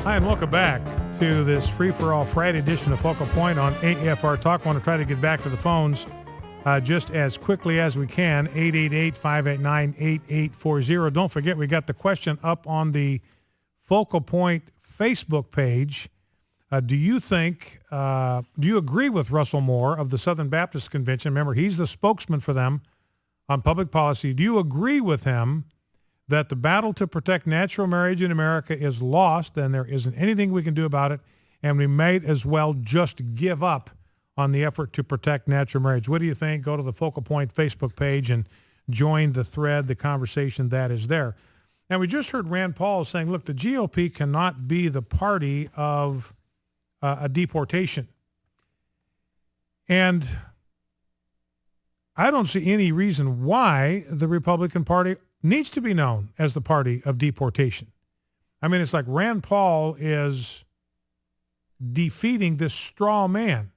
Hi, and welcome back to this free-for-all Friday edition of Focal Point on AFR Talk. I want to try to get back to the phones just as quickly as we can, 888-589-8840. Don't forget, we got the question up on the Focal Point Facebook page. Do you agree with Russell Moore of the Southern Baptist Convention? Remember, he's the spokesman for them on public policy. Do you agree with him that the battle to protect natural marriage in America is lost and there isn't anything we can do about it, and we might as well just give up on the effort to protect natural marriage? What do you think? Go to the Focal Point Facebook page and join the thread, the conversation that is there. And we just heard Rand Paul saying, look, the GOP cannot be the party of a deportation. And I don't see any reason why the Republican Party needs to be known as the party of deportation. I mean, it's like Rand Paul is defeating this straw man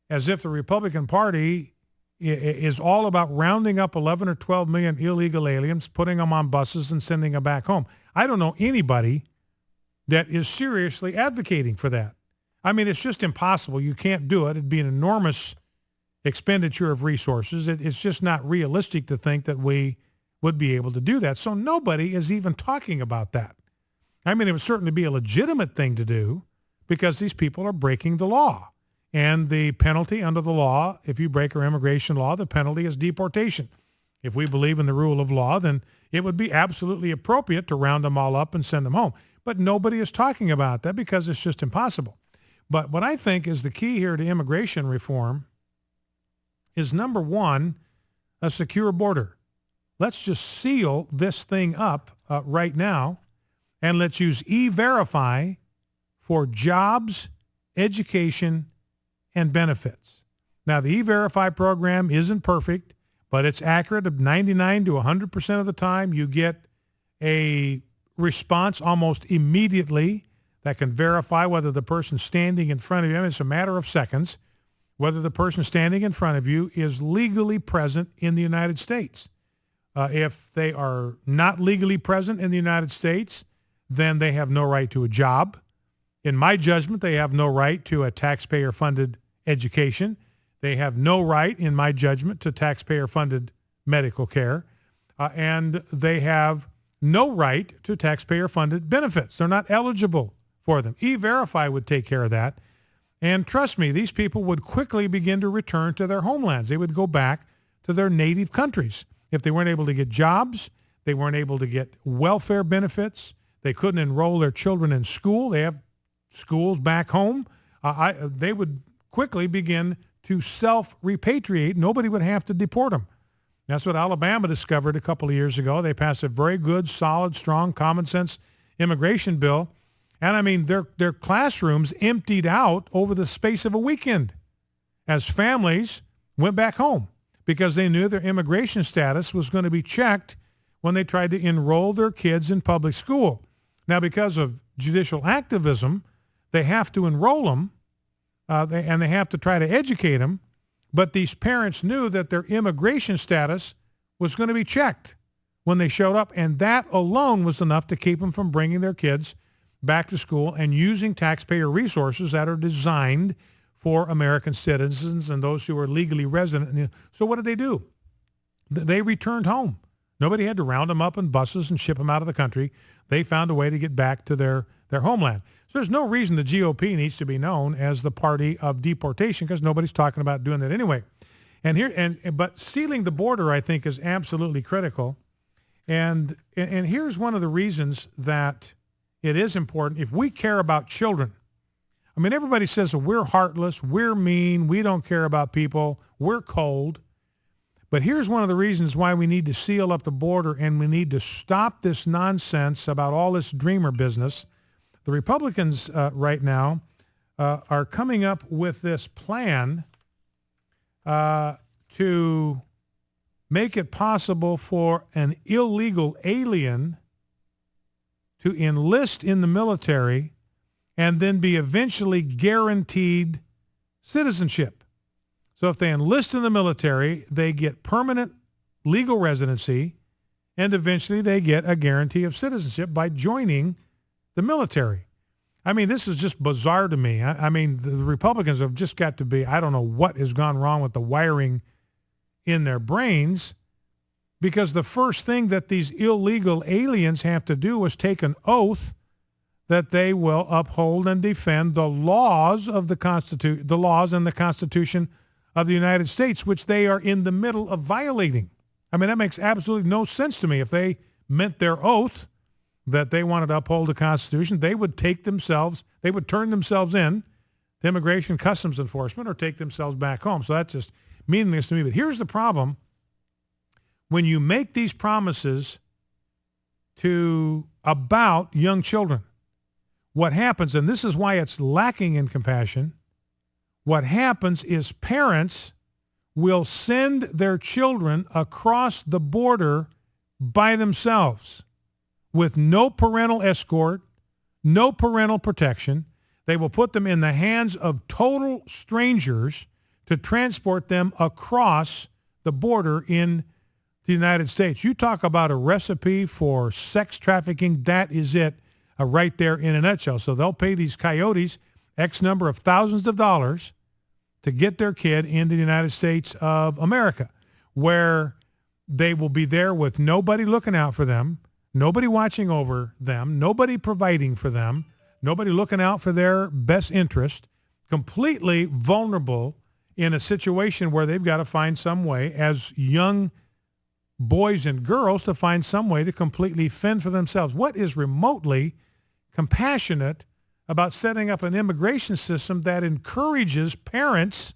as if the Republican Party is all about rounding up 11 or 12 million illegal aliens, putting them on buses and sending them back home. I don't know anybody that is seriously advocating for that. I mean, it's just impossible. You can't do it. It'd be an enormous expenditure of resources. It's just not realistic to think that we would be able to do that. So nobody is even talking about that. I mean, it would certainly be a legitimate thing to do because these people are breaking the law. And the penalty under the law, if you break our immigration law, the penalty is deportation. If we believe in the rule of law, then it would be absolutely appropriate to round them all up and send them home. But nobody is talking about that because it's just impossible. But what I think is the key here to immigration reform is, number one, a secure border. Let's just seal this thing up right now, and let's use E-Verify for jobs, education, and benefits. Now, the E-Verify program isn't perfect, but it's accurate of 99 to 100% of the time. You get a response almost immediately that can verify whether the person standing in front of you, it's a matter of seconds, whether the person standing in front of you is legally present in the United States. If they are not legally present in the United States, then they have no right to a job. In my judgment, they have no right to a taxpayer-funded education. They have no right, in my judgment, to taxpayer-funded medical care. And they have no right to taxpayer-funded benefits. They're not eligible for them. E-Verify would take care of that. And trust me, these people would quickly begin to return to their homelands. They would go back to their native countries. If they weren't able to get jobs, they weren't able to get welfare benefits, they couldn't enroll their children in school, they have schools back home, they would quickly begin to self-repatriate. Nobody would have to deport them. That's what Alabama discovered a couple of years ago. They passed a very good, solid, strong, common sense immigration bill. And I mean, their classrooms emptied out over the space of a weekend as families went back home because they knew their immigration status was going to be checked when they tried to enroll their kids in public school. Now, because of judicial activism, they have to enroll them, and they have to try to educate them. But these parents knew that their immigration status was going to be checked when they showed up, and that alone was enough to keep them from bringing their kids back to school and using taxpayer resources that are designed for American citizens and those who are legally resident. So what did they do? They returned home. Nobody had to round them up in buses and ship them out of the country. They found a way to get back to their homeland. So there's no reason the GOP needs to be known as the party of deportation because nobody's talking about doing that anyway. But sealing the border, I think, is absolutely critical. And here's one of the reasons that it is important. If we care about children, I mean, everybody says well, we're heartless, we're mean, we don't care about people, we're cold. But here's one of the reasons why we need to seal up the border and we need to stop this nonsense about all this dreamer business. The Republicans right now are coming up with this plan to make it possible for an illegal alien to enlist in the military and then be eventually guaranteed citizenship. So if they enlist in the military, they get permanent legal residency, and eventually they get a guarantee of citizenship by joining the military. I mean, this is just bizarre to me. I mean, the Republicans have just got to be, I don't know what has gone wrong with the wiring in their brains, because the first thing that these illegal aliens have to do is take an oath that they will uphold and defend the laws of the laws and the Constitution of the United States, which they are in the middle of violating. I mean, that makes absolutely no sense to me. If they meant their oath that they wanted to uphold the Constitution, they would turn themselves in to Immigration Customs Enforcement or take themselves back home. So that's just meaningless to me. But here's the problem. When you make these promises about young children, what happens, and this is why it's lacking in compassion, what happens is parents will send their children across the border by themselves with no parental escort, no parental protection. They will put them in the hands of total strangers to transport them across the border in the United States. You talk about a recipe for sex trafficking, that is it right there in a nutshell. So they'll pay these coyotes X number of thousands of dollars to get their kid into the United States of America, where they will be there with nobody looking out for them, nobody watching over them, nobody providing for them, nobody looking out for their best interest, completely vulnerable in a situation where they've got to find some way as young boys and girls to find some way to completely fend for themselves. What is remotely compassionate about setting up an immigration system that encourages parents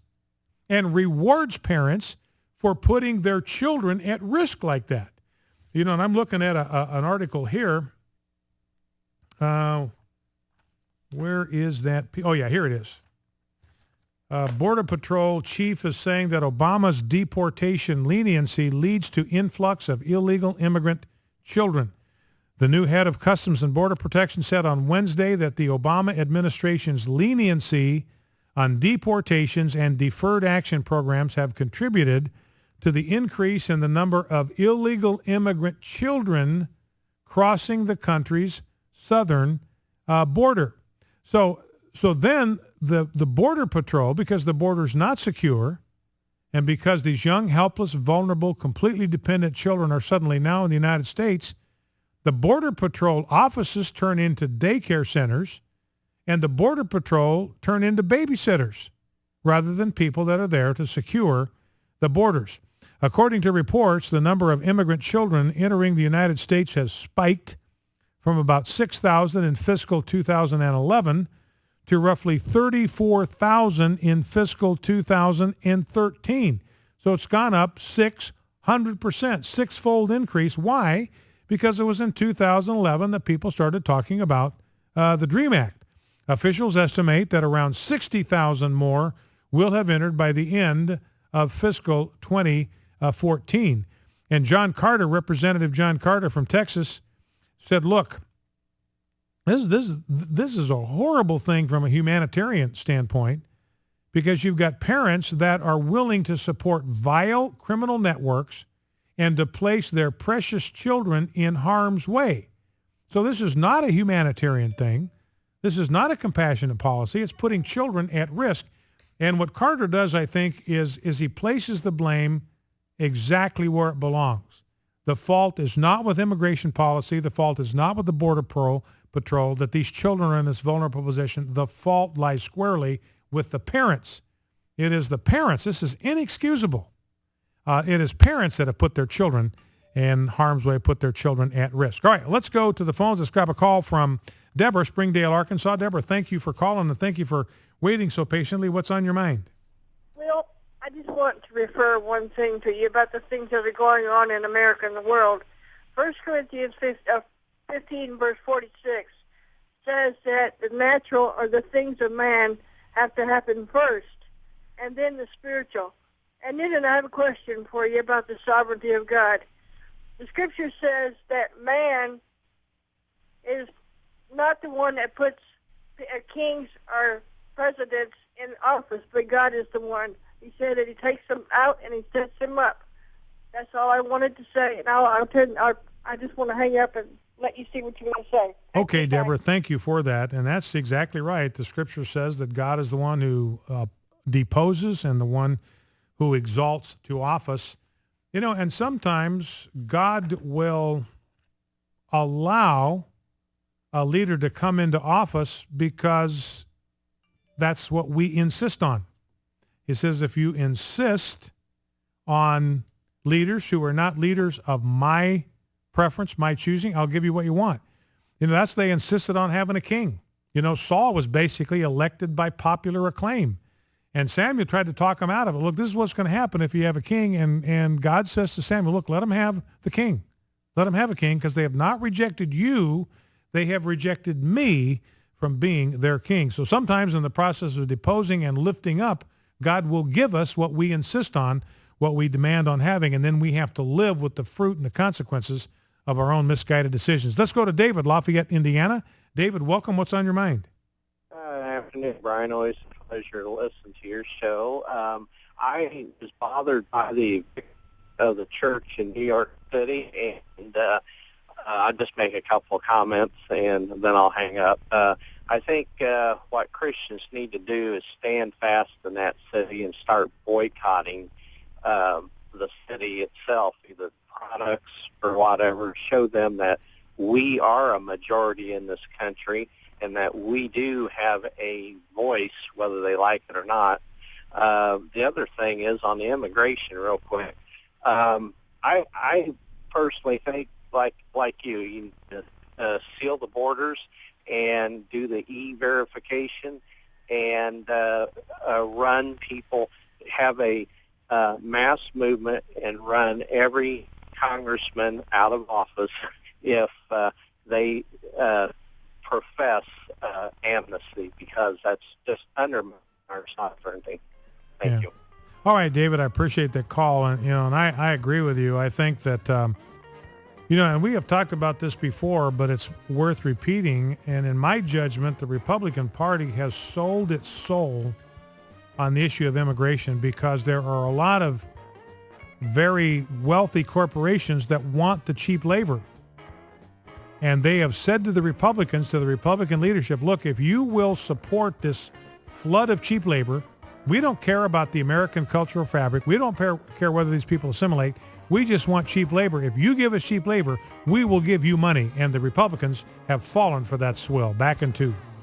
and rewards parents for putting their children at risk like that? You know, and I'm looking at an article here. Where is that? Oh, yeah, here it is. Border Patrol chief is saying that Obama's deportation leniency leads to influx of illegal immigrant children. The new head of Customs and Border Protection said on Wednesday that the Obama administration's leniency on deportations and deferred action programs have contributed to the increase in the number of illegal immigrant children crossing the country's southern border. So then the Border Patrol, because the border's not secure, and because these young, helpless, vulnerable, completely dependent children are suddenly now in the United States, the Border Patrol offices turn into daycare centers, and the Border Patrol turn into babysitters rather than people that are there to secure the borders. According to reports, the number of immigrant children entering the United States has spiked from about 6,000 in fiscal 2011 to roughly 34,000 in fiscal 2013. So it's gone up 600%, six-fold increase. Why? Because it was in 2011 that people started talking about the DREAM Act. Officials estimate that around 60,000 more will have entered by the end of fiscal 2014. And John Carter, Representative John Carter from Texas, said, look, this is a horrible thing from a humanitarian standpoint, because you've got parents that are willing to support vile criminal networks and to place their precious children in harm's way. So this is not a humanitarian thing. This is not a compassionate policy. It's putting children at risk. And what Carter does, I think, is he places the blame exactly where it belongs. The fault is not with immigration policy. The fault is not with the Border Patrol that these children are in this vulnerable position. The fault lies squarely with the parents. It is the parents. This is inexcusable. It is parents that have put their children in harm's way, put their children at risk. All right, let's go to the phones. Let's grab a call from Deborah, Springdale, Arkansas. Deborah, thank you for calling, and thank you for waiting so patiently. What's on your mind? Well, I just want to refer one thing to you about the things that are going on in America and the world. 1 Corinthians 15, verse 46 says that the natural or the things of man have to happen first, and then the spiritual. And then I have a question for you about the sovereignty of God. The scripture says that man is not the one that puts kings or presidents in office, but God is the one. He said that he takes them out and he sets them up. That's all I wanted to say. Now I just want to hang up and let you see what you're going to say. Okay, Bye. Deborah, thank you for that. And that's exactly right. The scripture says that God is the one who deposes and the one who exalts to office. You know, and sometimes God will allow a leader to come into office because that's what we insist on. He says, if you insist on leaders who are not leaders of my preference, my choosing, I'll give you what you want. You know, that's they insisted on having a king. You know, Saul was basically elected by popular acclaim. And Samuel tried to talk him out of it. Look, this is what's going to happen if you have a king. And God says to Samuel, look, let him have the king. Let him have a king because they have not rejected you. They have rejected me from being their king. So sometimes in the process of deposing and lifting up, God will give us what we insist on, what we demand on having, and then we have to live with the fruit and the consequences of our own misguided decisions. Let's go to David, Lafayette, Indiana. David, welcome. What's on your mind? Afternoon, Brian. Always a pleasure to listen to your show. I was bothered by the of the church in New York City, and I'll just make a couple of comments, and then I'll hang up. I think what Christians need to do is stand fast in that city and start boycotting the city itself, either products or whatever. Show them that we are a majority in this country and that we do have a voice, whether they like it or not. The other thing is on the immigration, real quick. I personally think, like you need to seal the borders and do the e-verification and run people, have a mass movement and run every congressman out of office if they profess amnesty, because that's just undermining our sovereignty. Thank you. All right, David, I appreciate that call. And, you know, and I agree with you. I think that, you know, and we have talked about this before, but it's worth repeating. And in my judgment, the Republican Party has sold its soul on the issue of immigration because there are a lot of very wealthy corporations that want the cheap labor. And they have said to the Republicans, to the Republican leadership, look, if you will support this flood of cheap labor, we don't care about the American cultural fabric. We don't care whether these people assimilate. We just want cheap labor. If you give us cheap labor, we will give you money. And the Republicans have fallen for that swill. Back in 2.